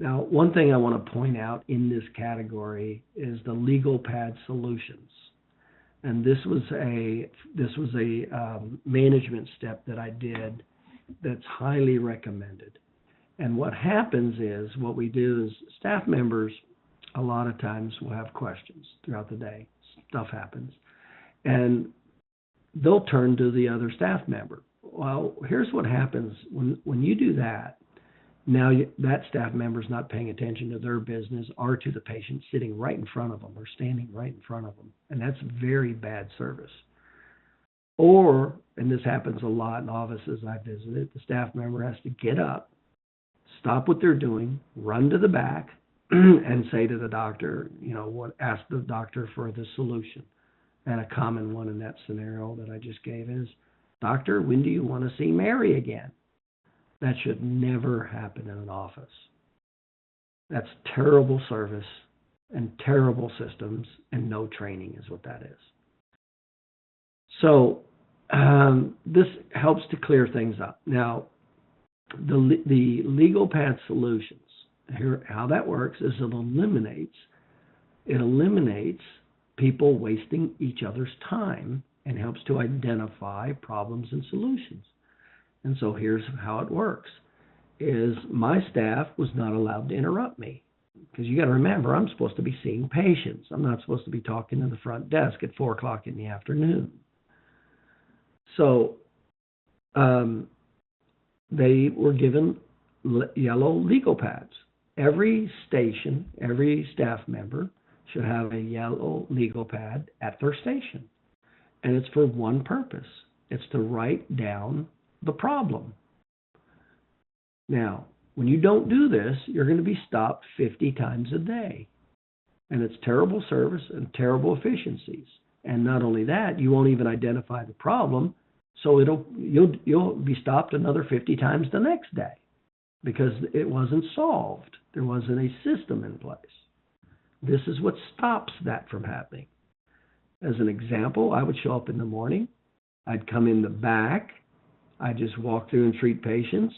Now, one thing I want to point out in this category is the legal pad solutions. And this was a management step that I did that's highly recommended. And what happens is, what we do is, staff members a lot of times will have questions throughout the day. Stuff happens. And they'll turn to the other staff member. Well, here's what happens when you do that. Now that staff member is not paying attention to their business or to the patient sitting right in front of them or standing right in front of them. And that's very bad service. Or, and this happens a lot in offices I visited, the staff member has to get up, stop what they're doing, run to the back, and say to the doctor, ask the doctor for the solution. And a common one in that scenario that I just gave is, "Doctor, when do you want to see Mary again?" That should never happen in an office. That's terrible service and terrible systems and no training is what that is. So this helps to clear things up. Now, the legal pad solutions, here, how that works is it eliminates people wasting each other's time and helps to identify problems and solutions. And so here's how it works, is my staff was not allowed to interrupt me. Because you got to remember, I'm supposed to be seeing patients. I'm not supposed to be talking to the front desk at 4 o'clock in the afternoon. So they were given yellow legal pads. Every station, every staff member should have a yellow legal pad at their station. And it's for one purpose. It's to write down the problem. Now, when you don't do this, you're going to be stopped 50 times a day. And it's terrible service and terrible efficiencies. And not only that, you won't even identify the problem, so you'll be stopped another 50 times the next day because it wasn't solved. There wasn't a system in place. This is what stops that from happening. As an example, I would show up in the morning. I'd come in the back. I'd just walk through and treat patients.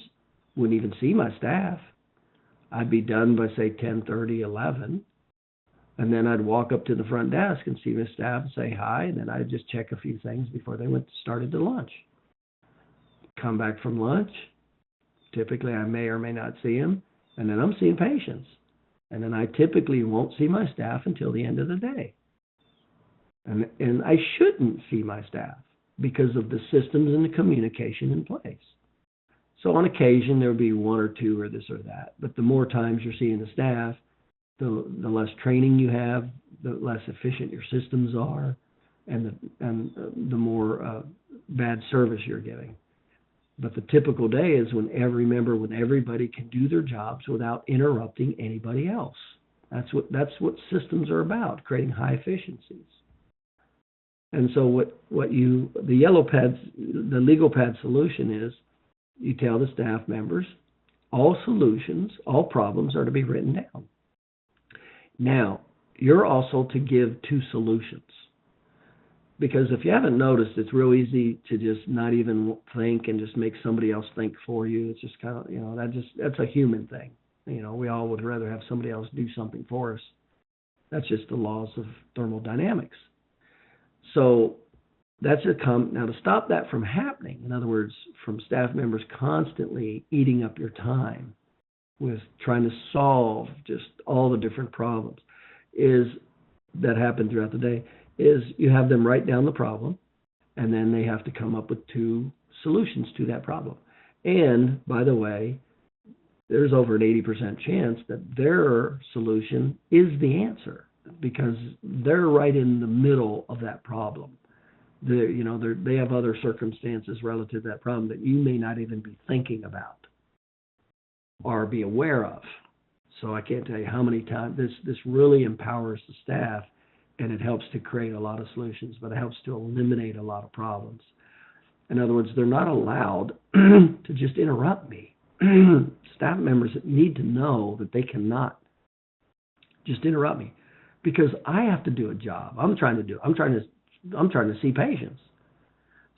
Wouldn't even see my staff. I'd be done by, say, 10:30, 11. And then I'd walk up to the front desk and see my staff and say hi. And then I'd just check a few things before they started to lunch. Come back from lunch. Typically, I may or may not see them. And then I'm seeing patients. And then I typically won't see my staff until the end of the day. And I shouldn't see my staff because of the systems and the communication in place. So on occasion, there would be one or two or this or that. But the more times you're seeing the staff, the less training you have, the less efficient your systems are, and the more bad service you're giving. But the typical day is when everybody can do their jobs without interrupting anybody else. That's what systems are about, creating high efficiencies. And so the legal pad solution is, you tell the staff members, all solutions, all problems are to be written down. Now, you're also to give 2 solutions. Because if you haven't noticed, it's real easy to just not even think and just make somebody else think for you. It's just kind of, that's a human thing. We all would rather have somebody else do something for us. That's just the laws of thermodynamics. So now to stop that from happening, in other words, from staff members constantly eating up your time with trying to solve just all the different problems that happen throughout the day, is you have them write down the problem, and then they have to come up with 2 solutions to that problem. And, by the way, there's over an 80% chance that their solution is the answer because they're right in the middle of that problem. They have other circumstances relative to that problem that you may not even be thinking about or be aware of. So I can't tell you how many times this really empowers the staff, and it helps to create a lot of solutions, but it helps to eliminate a lot of problems. In other words, they're not allowed to just interrupt me. Staff members need to know that they cannot just interrupt me because I have to do a job. I'm trying to see patients.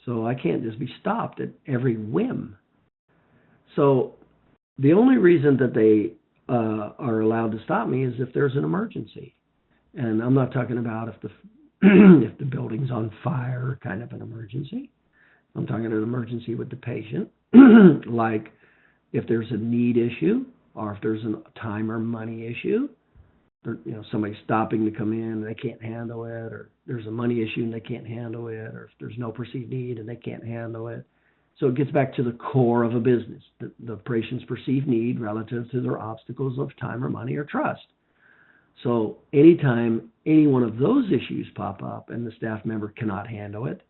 So I can't just be stopped at every whim. So the only reason that they are allowed to stop me is if there's an emergency. And I'm not talking about if the if the building's on fire, kind of an emergency. I'm talking an emergency with the patient, like if there's a need issue or if there's a time or money issue. Somebody stopping to come in and they can't handle it, or there's a money issue and they can't handle it, or if there's no perceived need and they can't handle it. So it gets back to the core of a business, the patient's perceived need relative to their obstacles of time or money or trust. So anytime any one of those issues pop up and the staff member cannot handle it,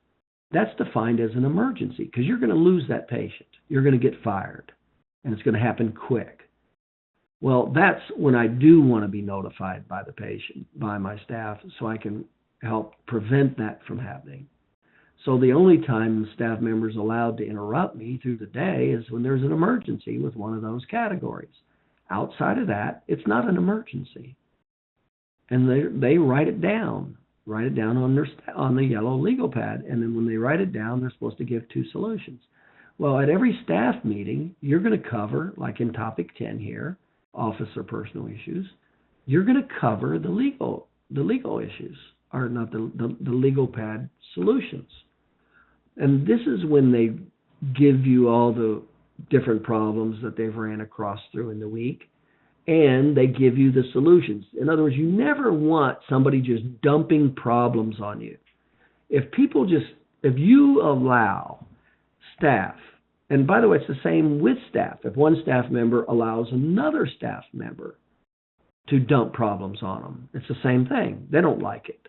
that's defined as an emergency, because you're going to lose that patient. You're going to get fired, and it's going to happen quick. Well, that's when I do want to be notified by the patient, by my staff, so I can help prevent that from happening. So the only time the staff member is allowed to interrupt me through the day is when there's an emergency with one of those categories. Outside of that, it's not an emergency. And they write it down on the yellow legal pad, and then when they write it down, they're supposed to give 2 solutions. Well, at every staff meeting, you're going to cover, like in topic 10 here, office or personal issues, you're going to cover the legal issues, or not the legal pad solutions. And this is when they give you all the different problems that they've ran across through in the week, and they give you the solutions. In other words, you never want somebody just dumping problems on you. If you allow staff, and by the way, it's the same with staff. If one staff member allows another staff member to dump problems on them, it's the same thing. They don't like it.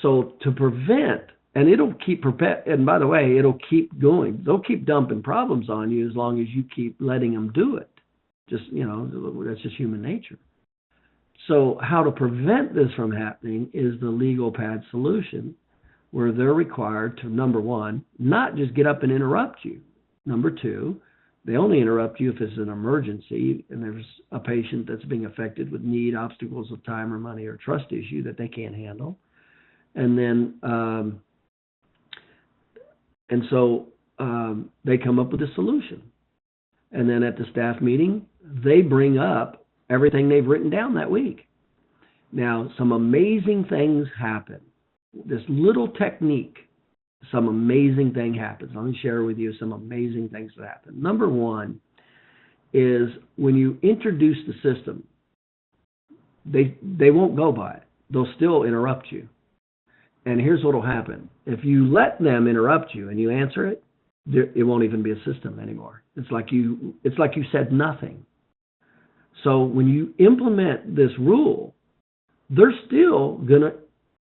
So to prevent, and by the way, it'll keep going. They'll keep dumping problems on you as long as you keep letting them do it. That's just human nature. So how to prevent this from happening is the legal pad solution, where they're required to, number one, not just get up and interrupt you. Number two, they only interrupt you if it's an emergency and there's a patient that's being affected with need, obstacles of time or money or trust issue that they can't handle. And then, they come up with a solution. And then at the staff meeting, they bring up everything they've written down that week. Now, some amazing things happen. This little technique, some amazing thing happens. Let me share with you some amazing things that happen. Number one is when you introduce the system, they won't go by it. They'll still interrupt you. And here's what will happen. If you let them interrupt you and you answer it, it won't even be a system anymore. It's like you said nothing. So when you implement this rule, they're still going to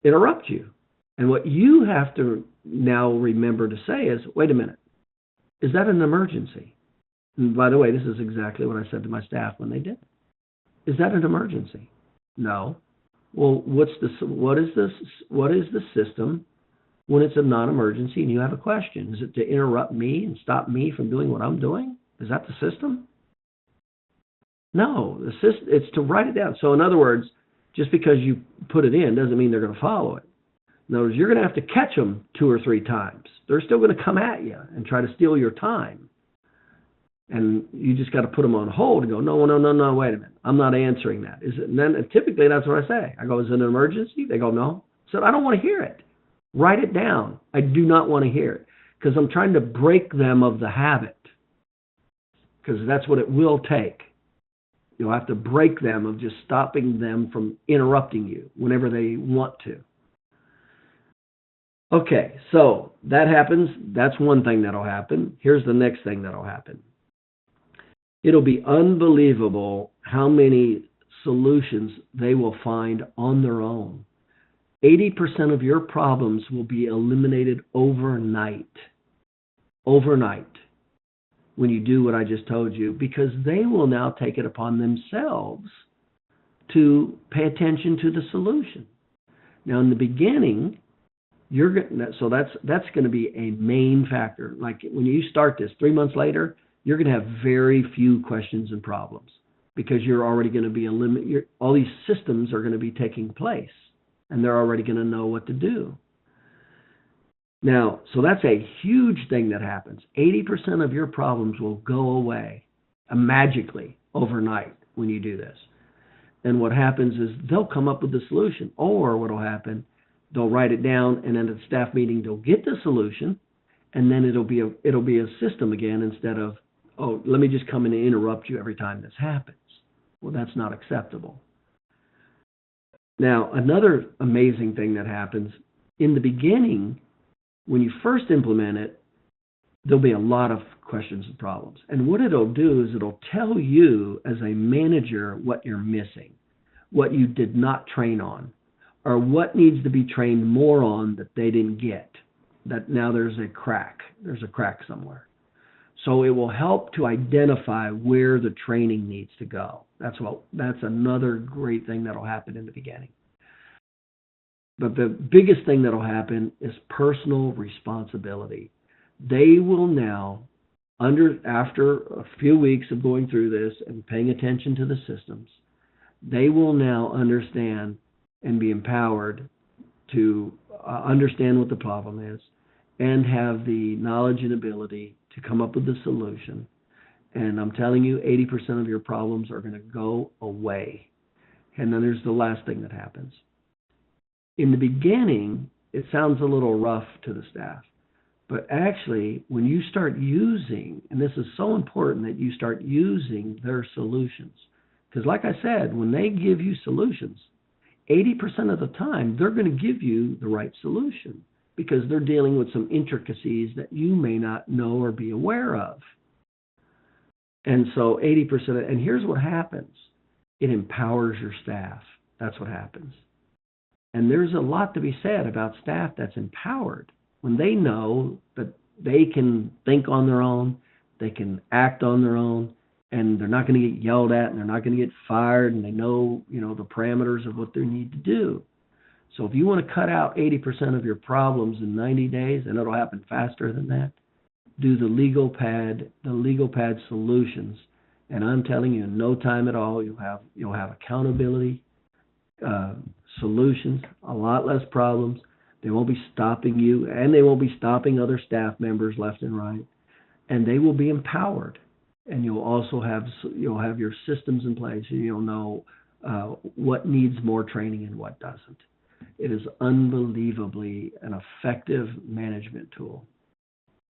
interrupt you. And what you have to now remember to say is, wait a minute, is that an emergency? And by the way, this is exactly what I said to my staff when they did it. Is that an emergency? No. Well, what is the system when it's a non-emergency and you have a question? Is it to interrupt me and stop me from doing what I'm doing? Is that the system? No, it's to write it down. So in other words, just because you put it in doesn't mean they're going to follow it. In other words, you're going to have to catch them 2 or 3 times. They're still going to come at you and try to steal your time. And you just got to put them on hold and go, no, wait a minute. I'm not answering that. Is it? And then typically that's what I say. I go, is it an emergency? They go, no. I said, I don't want to hear it. Write it down. I do not want to hear it, because I'm trying to break them of the habit, because that's what it will take. You'll have to break them of just stopping them from interrupting you whenever they want to. Okay, so that happens. That's one thing that'll happen. Here's the next thing that'll happen. It'll be unbelievable how many solutions they will find on their own. 80% of your problems will be eliminated overnight. Overnight. When you do what I just told you, because they will now take it upon themselves to pay attention to the solution. Now, in the beginning, so that's going to be a main factor. Like when you start this, 3 months later, you're going to have very few questions and problems, because you're already going to be all these systems are going to be taking place, and they're already going to know what to do. Now, so that's a huge thing that happens. 80% of your problems will go away magically overnight when you do this. And what happens is they'll come up with the solution, or what will happen, they'll write it down, and then at the staff meeting they'll get the solution, and then it'll be a system again instead of, oh, let me just come in and interrupt you every time this happens. Well, that's not acceptable. Now, another amazing thing that happens in the beginning, when you first implement it, there'll be a lot of questions and problems. And what it'll do is it'll tell you as a manager what you're missing, what you did not train on, or what needs to be trained more on that they didn't get, that now there's a crack somewhere. So it will help to identify where the training needs to go. That's another great thing that'll happen in the beginning. But the biggest thing that'll happen is personal responsibility. They will now, after a few weeks of going through this and paying attention to the systems, they will now understand and be empowered to understand what the problem is and have the knowledge and ability to come up with the solution. And I'm telling you, 80% of your problems are going to go away. And then there's the last thing that happens. In the beginning, it sounds a little rough to the staff. But actually, when you start using, and this is so important that you start using their solutions. Because like I said, when they give you solutions, 80% of the time, they're going to give you the right solution because they're dealing with some intricacies that you may not know or be aware of. And so 80%, and here's what happens. It empowers your staff. That's what happens. And there's a lot to be said about staff that's empowered when they know that they can think on their own, they can act on their own, and they're not going to get yelled at, and they're not going to get fired, and they know, the parameters of what they need to do. So if you want to cut out 80% of your problems in 90 days, and it'll happen faster than that, do the legal pad solutions. And I'm telling you, in no time at all, you'll have accountability, solutions, a lot less problems. They won't be stopping you, and they won't be stopping other staff members left and right. And they will be empowered. And you'll also have your systems in place, and you'll know what needs more training and what doesn't. It is unbelievably an effective management tool.